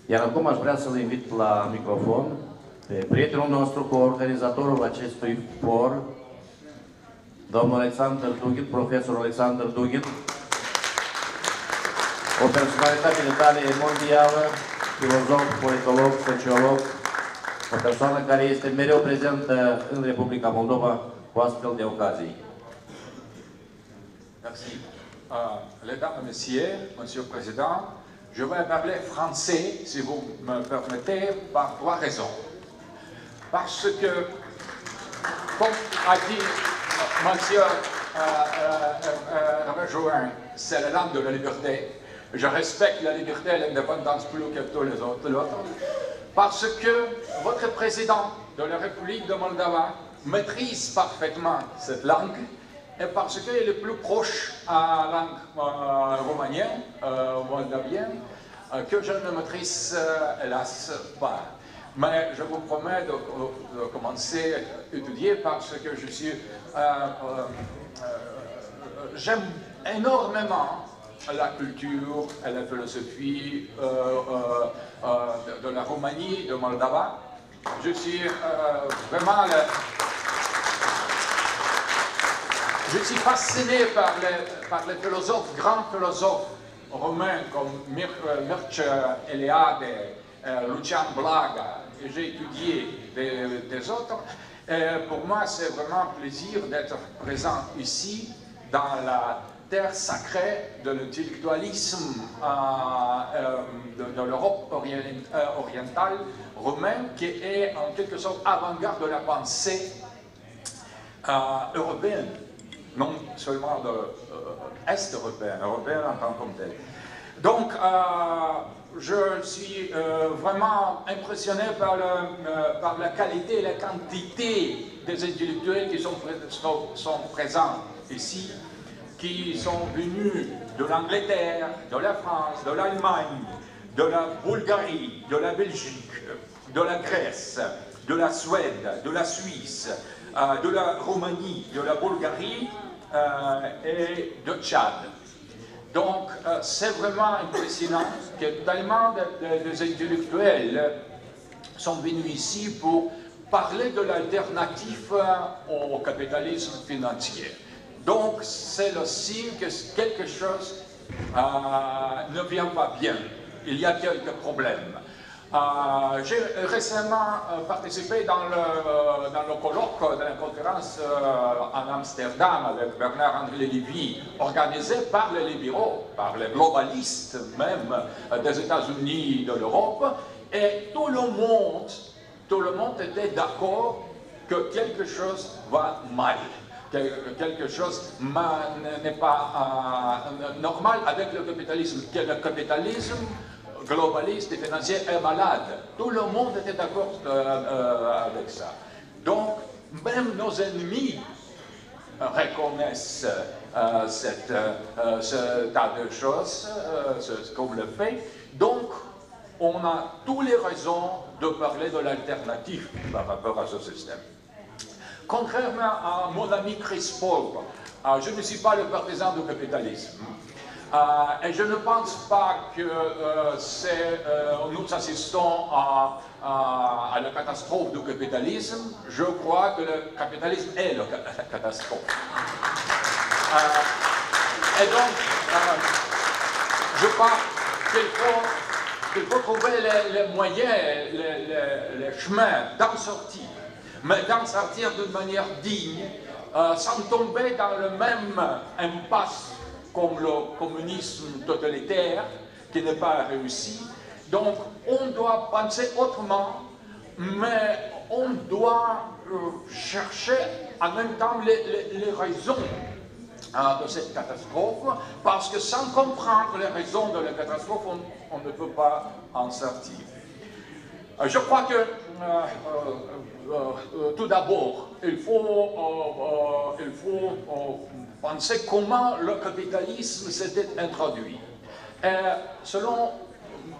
Iar acum aș vrea să-l invit la microfon pe prietenul nostru, coorganizatorul acestui for, domnul Alexander Dugin, profesorul Alexander Dugin, o personalitate de talie mondială, filozof, politolog, sociolog, o persoană care este mereu prezentă în Republica Moldova cu astfel de ocazii. Merci. Mesdames et messieurs, Monsieur le Président, je vais parler français, si vous me permettez, par trois raisons. Parce que, comme a dit Monsieur Rejoin, c'est la langue de la liberté. Je respecte la liberté et l'indépendance plus que tous les autres. Parce que votre président de la République de Moldova maîtrise parfaitement cette langue et parce qu'il est plus proche à la langue romanienne, moldavienne, que je ne maîtrise hélas pas. Mais je vous promets de commencer à étudier parce que je suis... j'aime énormément la culture et la philosophie de la Roumanie, de Moldova. Je suis vraiment... Je suis fasciné par les philosophes, grands philosophes romains comme Mircea Eliade, Lucian Blaga, et j'ai étudié des autres. Et pour moi, c'est vraiment un plaisir d'être présent ici, dans la terre sacrée de l'intellectualisme de l'Europe orientale romaine, qui est en quelque sorte avant-garde de la pensée européenne. Non seulement est-européenne, européenne en tant que telle. Donc, je suis vraiment impressionné par la qualité et la quantité des intellectuels qui sont présents ici, qui sont venus de l'Angleterre, de la France, de l'Allemagne, de la Bulgarie, de la Belgique, de la Grèce, de la Suède, de la Suisse, de la Roumanie, de la Bulgarie, et de Tchad. Donc, c'est vraiment impressionnant que tellement des intellectuels sont venus ici pour parler de l'alternative au capitalisme financier. Donc, c'est le signe que quelque chose ne vient pas bien. Il y a quelques problèmes. J'ai récemment participé dans le colloque de la conférence en Amsterdam avec Bernard-Henri Lévy, organisé par les libéraux, par les globalistes même des États-Unis, de l'Europe, et tout le monde était d'accord que quelque chose va mal, que quelque chose n'est pas normal avec le capitalisme, que le capitalisme globaliste et financier est malade. Tout le monde était d'accord avec ça. Donc, même nos ennemis reconnaissent ce tas de choses, ce qu'on le fait. Donc, on a toutes les raisons de parler de l'alternative par rapport à ce système. Contrairement à mon ami Chris Paul, je ne suis pas le partisan du capitalisme. Et je ne pense pas que nous assistons à la catastrophe du capitalisme. Je crois que le capitalisme est la catastrophe. Et donc, je crois qu'il faut trouver les moyens, les chemins d'en sortir, mais d'en sortir d'une manière digne, sans tomber dans le même impasse comme le communisme totalitaire, qui n'est pas réussi. Donc, on doit penser autrement, mais on doit chercher en même temps les raisons de cette catastrophe, parce que sans comprendre les raisons de la catastrophe, on ne peut pas en sortir. Je crois que, tout d'abord, il faut penser comment le capitalisme s'était introduit. Selon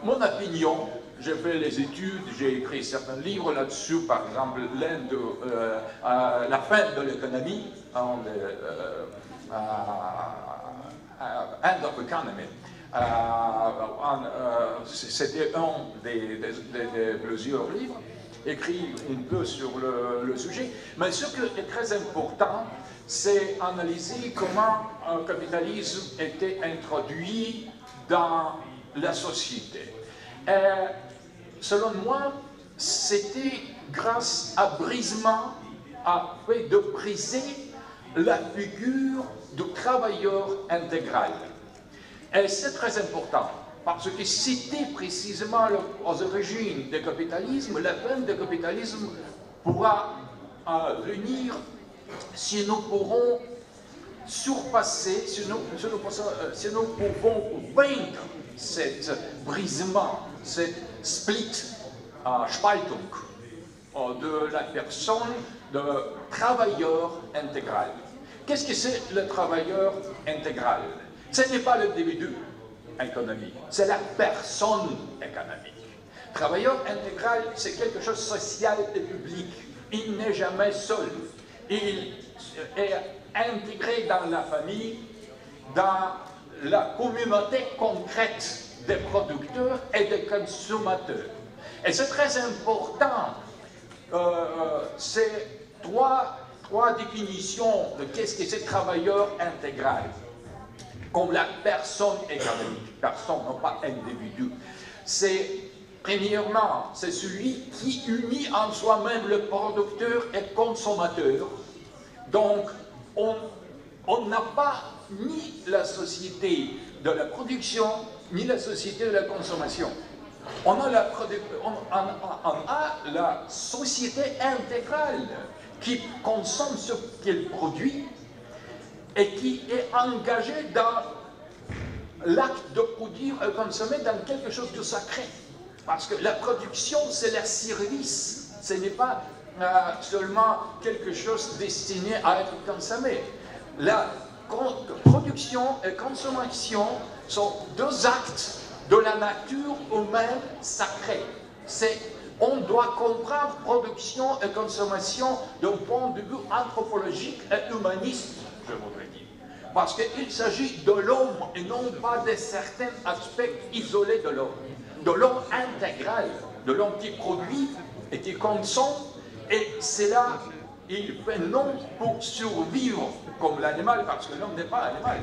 mon opinion, j'ai fait les études, j'ai écrit certains livres là-dessus, par exemple, la fin de l'économie, End of Economy. C'était un des plusieurs livres écrits un peu sur le sujet. Mais ce qui est très important, c'est analyser comment un capitalisme était introduit dans la société. Et selon moi, c'était grâce à brisement, fait de briser la figure du travailleur intégral. Et c'est très important, parce que c'était précisément aux origines du capitalisme. La fin du capitalisme pourra venir si nous pourrons surpasser, si nous pouvons vaincre cet brisement, cette Spaltung de la personne de travailleur intégral. Qu'est-ce que c'est le travailleur intégral? Ce n'est pas l'individu économique, c'est la personne économique. Travailleur intégral, c'est quelque chose de social et public. Il n'est jamais seul. Il est intégré dans la famille, dans la communauté concrète des producteurs et des consommateurs. Et c'est très important. C'est trois définitions de qu'est-ce que c'est travailleur intégral. Comme la personne économique, personne, non pas individu. C'est, premièrement, c'est celui qui unit en soi-même le producteur et le consommateur. Donc, on n'a pas ni la société de la production, ni la société de la consommation. On a la société intégrale qui consomme ce qu'elle produit et qui est engagée dans l'acte de produire et consommer dans quelque chose de sacré. Parce que la production, c'est le service. Ce n'est pas seulement quelque chose destiné à être consommé. La production et consommation sont deux actes de la nature humaine sacrée. On doit comprendre production et consommation d'un point de vue anthropologique et humaniste, je voudrais dire. Parce qu'il s'agit de l'homme et non pas de certains aspects isolés de l'homme. De l'homme intégral, de l'homme qui produit et qui consomme, et c'est là il fait non pour survivre comme l'animal, parce que l'homme n'est pas animal.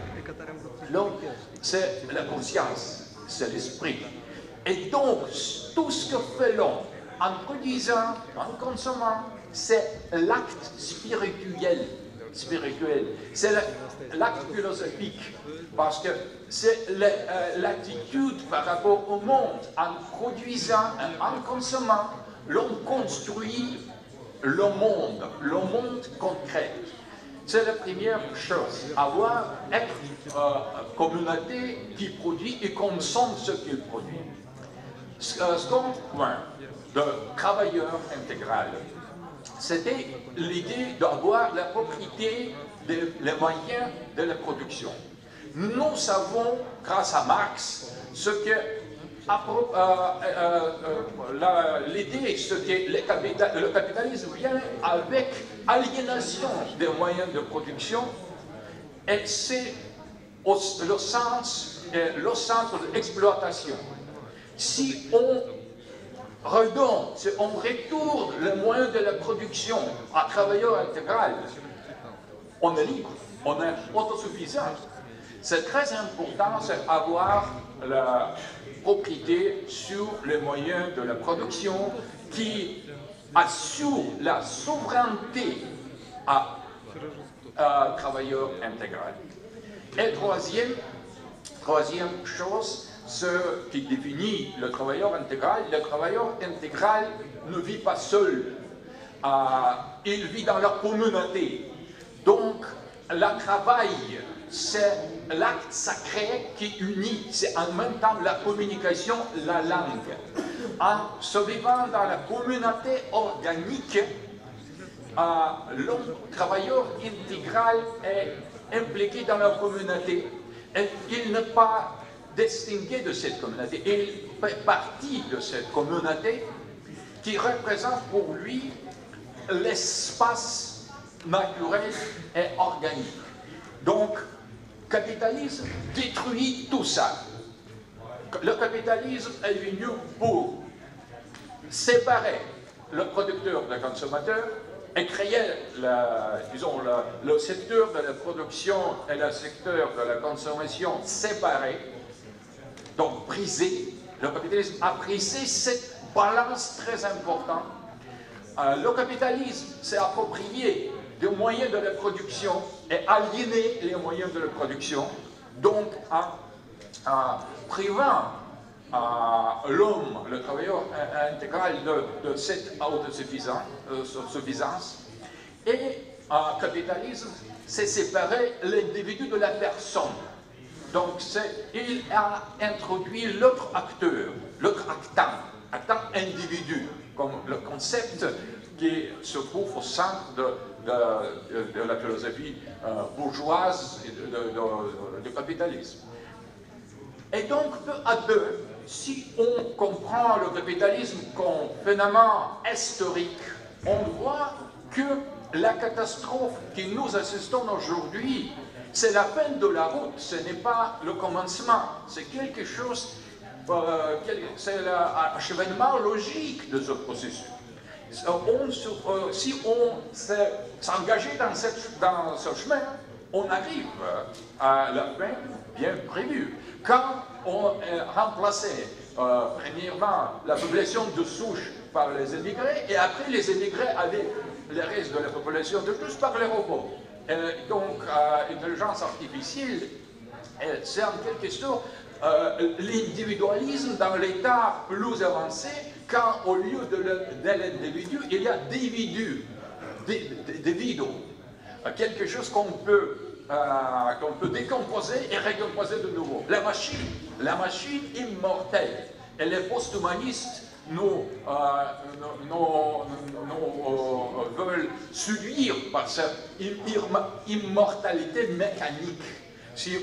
L'homme, c'est la conscience, c'est l'esprit. Et donc, tout ce que fait l'homme, en produisant, en consommant, c'est l'acte spirituel. C'est l'acte philosophique, parce que c'est l'attitude par rapport au monde. En produisant et en consommant, l'homme construit le monde concret. C'est la première chose, être une communauté qui produit et consomme ce qu'il produit. Second point de travailleur intégral, c'était l'idée d'avoir la propriété des moyens de la production. Nous savons, grâce à Marx, ce que l'idée, c'est que le capitalisme vient avec aliénation des moyens de production, et c'est le centre de l'exploitation. Si on redonne, si on retourne les moyens de la production à travailleur intégral, on est libre, on est autosuffisant. C'est très important d'avoir la propriété sur les moyens de la production qui assure la souveraineté à travailleur intégral. Et troisième chose, ce qui définit le travailleur intégral ne vit pas seul, il vit dans la communauté. Donc, le travail, c'est l'acte sacré qui unit, c'est en même temps la communication, la langue. En se vivant dans la communauté organique, le travailleur intégral est impliqué dans la communauté. Et il n'est pas distingué de cette communauté. Il fait partie de cette communauté qui représente pour lui l'espace naturel et organique. Donc, le capitalisme détruit tout ça. le capitalisme est venu pour séparer le producteur du consommateur et créer, le secteur de la production et le secteur de la consommation séparés, donc brisés. Le capitalisme a brisé cette balance très importante. Le capitalisme s'est approprié des moyens de la production et aliéné les moyens de la production, donc en privant l'homme, le travailleur intégral de cette autosuffisance. Et le capitalisme s'est séparé l'individu de la personne. Donc il a introduit l'autre acteur, l'autre actant individu, comme le concept qui se trouve au centre de la philosophie bourgeoise du capitalisme. Et donc, peu à peu, si on comprend le capitalisme comme phénomène historique, on voit que la catastrophe que nous assistons aujourd'hui, c'est la fin de la route, ce n'est pas le commencement, c'est quelque chose, c'est l'achèvement logique de ce processus. Si on s'engageait dans ce chemin, on arrive à la fin bien prévue. Quand on remplaçait premièrement la population de souche par les immigrés, et après les immigrés avaient le reste de la population de tous par les robots. Donc, l'intelligence artificielle, c'est en quelque sorte l'individualisme dans l'état plus avancé, quand au lieu de l'individu, il y a des vidéos. Quelque chose qu'on peut décomposer et recomposer de nouveau. La machine immortelle. Et les post-humanistes nous veulent séduire par cette immortalité mécanique. Si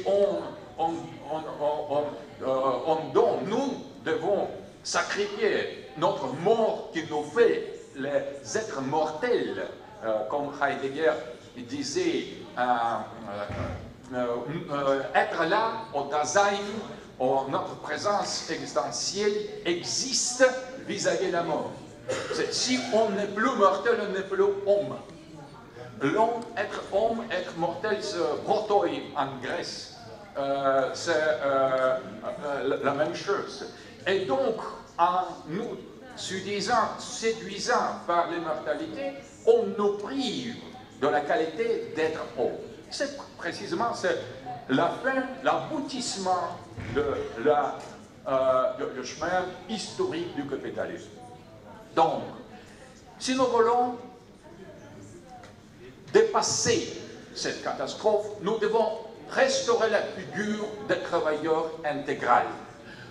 nous devons sacrifier notre mort qui nous fait les êtres mortels, comme Heidegger disait, être là, au Dasein, notre présence existentielle existe vis-à-vis de la mort. Si on n'est plus mortel, on n'est plus homme. Être homme, être mortel, c'est protoi en Grèce. C'est la même chose. Et donc, en nous séduisant par l'immortalité, on nous prive de la qualité d'être homme. C'est précisément la fin, l'aboutissement du chemin historique du capitalisme. Donc, si nous voulons dépasser cette catastrophe, nous devons restaurer la figure des travailleurs intégral.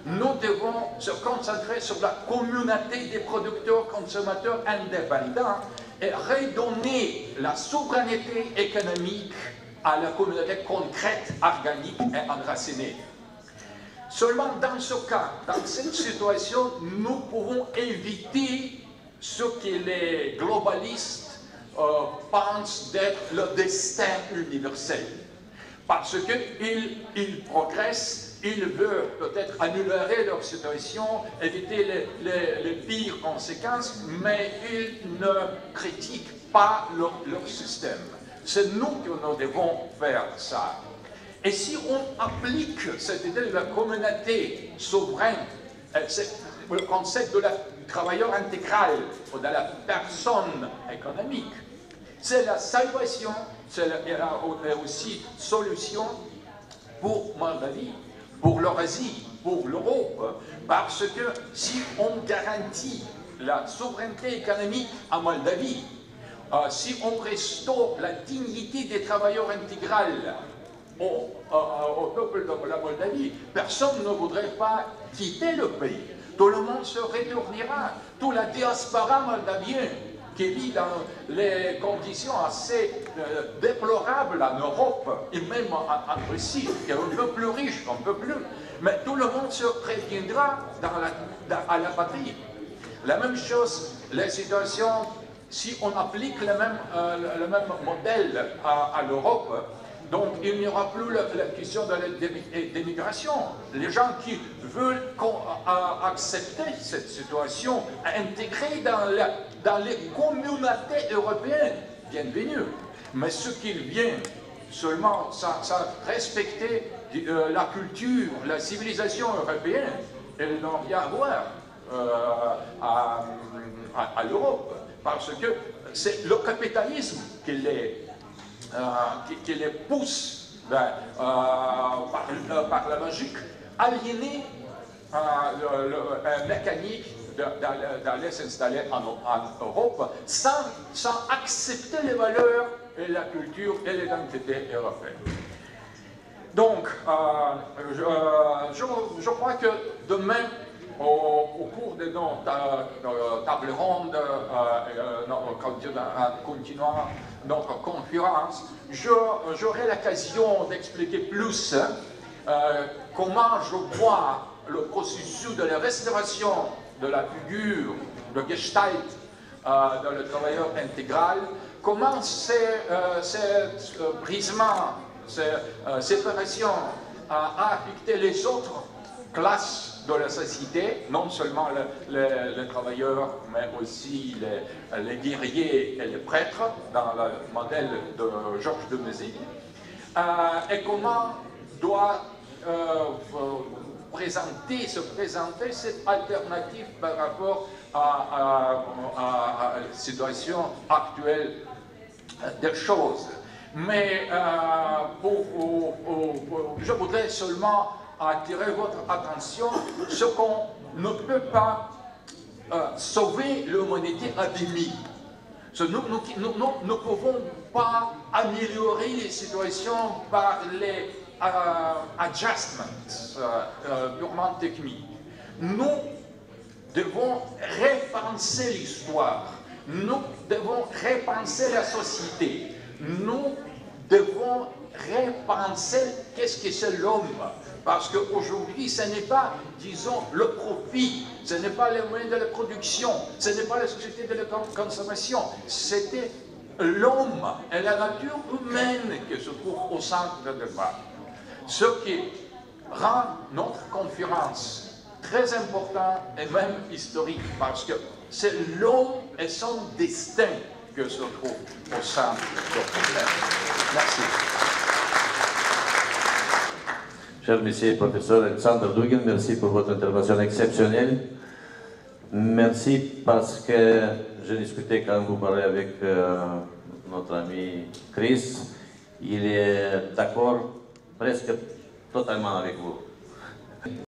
Nous devons se concentrer sur la communauté des producteurs consommateurs indépendants et redonner la souveraineté économique à la communauté concrète, organique et enracinée. Seulement dans ce cas, dans cette situation, nous pouvons éviter ce que les globalistes pensent d'être le destin universel. Parce qu'ils progressent, ils veulent peut-être améliorer leur situation, éviter les pires conséquences, mais ils ne critiquent pas leur système. C'est nous que nous devons faire ça. Et si on applique cette idée de la communauté souveraine, le concept de la travailleur intégral ou de la personne économique, c'est la salvation, c'est aussi solution pour Moldavie, pour l'Eurasie, pour l'Europe, parce que si on garantit la souveraineté économique à Moldavie, si on restaure la dignité des travailleurs intégrales au peuple de la Moldavie, personne ne voudrait pas quitter le pays. Tout le monde se retournera. Toute la diaspora moldavienne qui vit dans les conditions assez déplorables en Europe et même en Russie, qui est un peu plus riche, un peu plus, mais tout le monde se reviendra à la patrie. La même chose, les situations, si on applique le même modèle à l'Europe, Donc il n'y aura plus la question de l'immigration. Les gens qui veulent accepter cette situation, intégrer dans les communautés européennes, bienvenue. Mais ce qu'il vient seulement, ça respecter la culture, la civilisation européenne, elle n'a rien à voir à l'Europe, parce que c'est le capitalisme qui les pousse par la logique aliénée mécanique d'aller s'installer en Europe sans accepter les valeurs et la culture et l'identité européenne. Donc, je crois que demain, au cours de nos tables rondes, continuant notre conférence, j'aurai l'occasion d'expliquer plus comment je vois le processus de la restauration de la figure de Gestalt de le travailleur intégral, comment cette brisement, cette séparation a affecté les autres classes de la société, non seulement les travailleurs, mais aussi les guerriers et les prêtres, dans le modèle de Georges de Mézy, et comment doit se présenter cette alternative par rapport à la situation actuelle des choses. Mais je voudrais seulement attirer votre attention sur ce qu'on ne peut pas sauver l'humanité abîmée. Nous ne pouvons pas améliorer les situations par les adjustments purement techniques. Nous devons repenser l'histoire, nous devons repenser la société, nous devons repenser qu'est-ce que c'est l'homme. Parce qu'aujourd'hui, ce n'est pas, disons, le profit, ce n'est pas les moyens de la production, ce n'est pas la société de la consommation, c'était l'homme et la nature humaine qui se trouvent au centre de débat. Ce qui rend notre conférence très importante et même historique, parce que c'est l'homme et son destin qui se trouve au centre de problème. Merci. Cher monsieur professeur Alexandre Dugin, merci pour votre intervention exceptionnelle. Merci parce que j'ai discuté quand vous parlez avec notre ami Chris. Il est d'accord presque totalement avec vous.